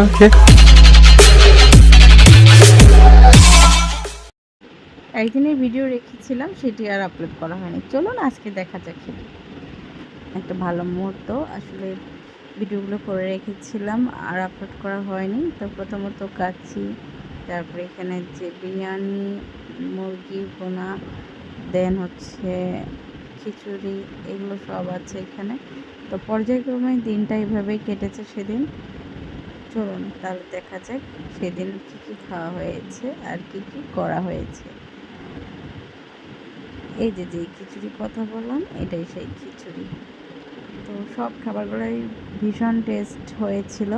ওকে। একদিনের ভিডিও রেখেছিলাম, সেটি আর আপলোড করা হয়নি। চলুন আজকে দেখা যাক সেটি। একটা ভালো মুহূর্ত আসলে ভিডিওগুলো করে রেখেছিলাম আর আপলোড করা হয়নি। তো প্রথমত কাচ্চি, তারপরে এখানে যে বিরিয়ানি, মুরগি ভুনা, দেন হচ্ছে খিচুড়ি, এগুলো সব আছে এখানে। তো পর্যায়ক্রমে দিনটা এভাবেই কেটেছে সেদিন। চলুন তাহলে দেখা যাক সেদিন কী কী খাওয়া হয়েছে আর কী কী করা হয়েছে। এই যে খিচুড়ির কথা বললাম, এটাই সেই খিচুড়ি। তো সব খাবারগুলোই ভীষণ টেস্ট হয়েছিল।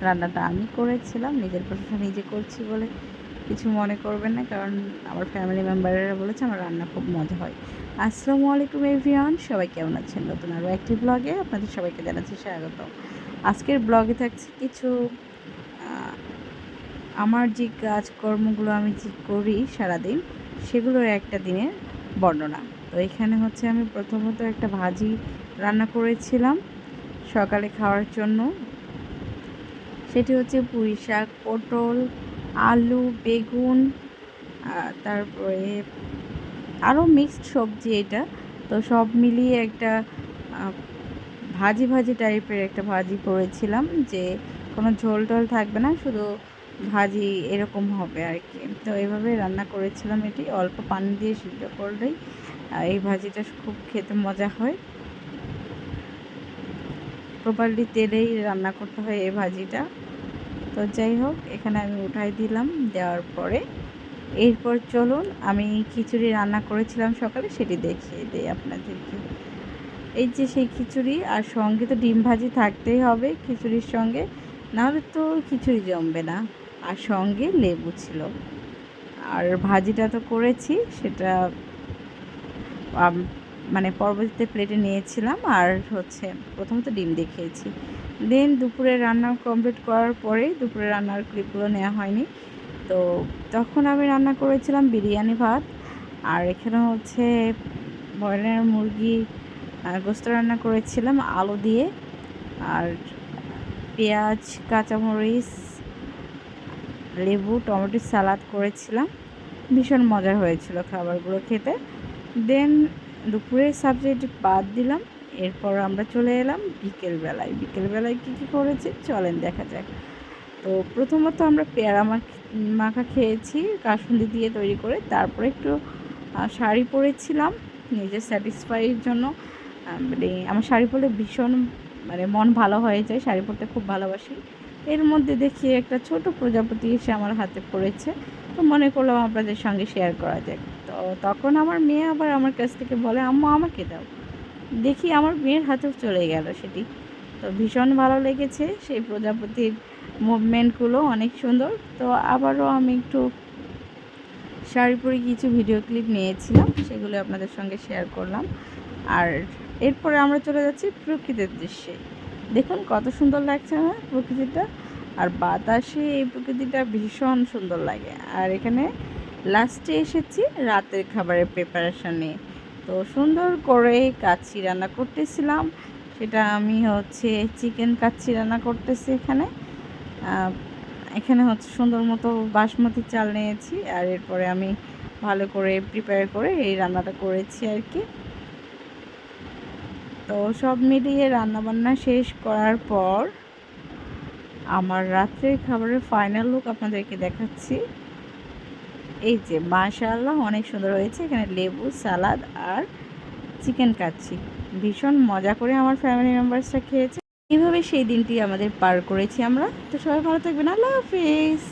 রান্নাটা আমি করেছিলাম, নিজের প্রশংসা নিজে করছি বলে কিছু মনে করবেন না, কারণ আমার ফ্যামিলি মেম্বাররা বলেছে আমার রান্না খুব মজা হয়। আসসালামু আলাইকুম এভরিওয়ান, সবাই কেমন আছেন? নতুন আরও একটি ব্লগে আপনাদের সবাইকে জানাচ্ছি স্বাগত। আজকের ব্লগে থাকছে কিছু আমার যে কাজকর্মগুলো আমি যে করি সারাদিন, সেগুলোর একটা দিনের বর্ণনা। তো এখানে হচ্ছে আমি প্রথমত একটা ভাজি রান্না করেছিলাম সকালে খাওয়ার জন্য। সেটি হচ্ছে পুঁই শাক, পটল, আলু, বেগুন, তারপরে আরও মিক্সড সবজি এটা। তো সব মিলিয়ে একটা ভাজি ভাজি টাইপের একটা ভাজি করেছিলাম, যে কোনো ঝোল টোল থাকবে না, শুধু ভাজি এরকম হবে আর কি। তো এইভাবে রান্না করেছিলাম, এটি অল্প পানি দিয়ে সিদ্ধ করলেই এই ভাজিটা খুব খেতে মজা হয়। প্রপারলি তেলেই রান্না করতে হয় এই ভাজিটা। তো যাই হোক, এখানে আমি উঠাই দিলাম। দেওয়ার পরে এরপর চলুন আমি খিচুড়ি রান্না করেছিলাম সকালে, সেটি দেখিয়ে দিই আপনাদেরকে। এই যে সেই খিচুড়ি, আর সঙ্গে তো ডিম ভাজি থাকতেই হবে খিচুড়ির সঙ্গে, নাহলে তো খিচুড়ি জমবে না। আর সঙ্গে লেবু ছিল। আর ভাজিটা তো করেছি, সেটা মানে পরবর্তীতে প্লেটে নিয়েছিলাম। আর হচ্ছে প্রথমত ডিম দিয়ে খেয়েছি। দেন দুপুরে রান্না কমপ্লিট করার পরে, দুপুরে রান্নার ক্লিপগুলো নেওয়া হয়নি, তো তখন আমি রান্না করেছিলাম বিরিয়ানি ভাত। আর এখানে হচ্ছে ব্রয়লার মুরগি গোস্ত রান্না করেছিলাম আলু দিয়ে, আর পেঁয়াজ, কাঁচামরিচ, লেবু, টমেটোর সালাদ করেছিলাম। ভীষণ মজার হয়েছিল খাবারগুলো খেতে। দেন দুপুরের সাবজেক্ট বাদ দিলাম। এরপর আমরা চলে এলাম বিকেলবেলায়। বিকেলবেলায় কী কী করেছি চলেন দেখা যাক। তো প্রথমত আমরা পেয়ারা মাখা খেয়েছি কাসুন্দি দিয়ে তৈরি করে। তারপরে একটু শাড়ি পরেছিলাম নিজের স্যাটিসফাইয়ের জন্য। মানে আমার শাড়ি পরলে ভীষণ মানে মন ভালো হয়ে যায়, শাড়ি পরতে খুব ভালোবাসি। এর মধ্যে দেখি একটা ছোট প্রজাপতি এসে আমার হাতে পড়েছে, তো মনে করলাম আপনাদের সঙ্গে শেয়ার করা যাক। তো তখন আমার মেয়ে আবার আমার কাছ থেকে বলে, আম্মু আমাকে দাও। দেখি আমার মেয়ের হাতেও চলে গেল সেটি। তো ভীষণ ভালো লেগেছে সেই প্রজাপতির মুভমেন্টগুলো, অনেক সুন্দর। তো আবারও আমি একটু শাড়ি পরে কিছু ভিডিও ক্লিপ নিয়েছিলাম, সেগুলো আপনাদের সঙ্গে শেয়ার করলাম। আর এরপরে আমরা চলে যাচ্ছি প্রকৃতির দৃশ্যে। দেখুন কত সুন্দর লাগছে না প্রকৃতিটা, আর বাতাসে এই প্রকৃতিটা ভীষণ সুন্দর লাগে। আর এখানে লাস্টে এসেছি রাতের খাবারের প্রিপারেশানে। তো সুন্দর করে কাচ্চি রান্না করতেছিলাম, সেটা আমি হচ্ছে চিকেন কাচ্চি রান্না করতেছি এখানে। এখানে হচ্ছে সুন্দর মতো বাসমতি চাল নিয়েছি, আর এরপরে আমি ভালো করে প্রিপেয়ার করে এই রান্নাটা করেছি আর কি। তো সব মিলিয়ে রান্নাবান্না শেষ করার পর আমার রাত্রের খাবারের ফাইনাল লুক আপনাদেরকে দেখাচ্ছি। এই যে মাশাআল্লাহ অনেক সুন্দর হয়েছে। এখানে লেবু, সালাদ আর চিকেন কাচ্চি ভীষণ মজা করে আমার ফ্যামিলি মেম্বার্সরা খেয়েছে। এইভাবে সেই দিনটি আমাদের পার করেছি আমরা। তো সবাই ভালো থাকবেন, আল্লাহ হাফিজ।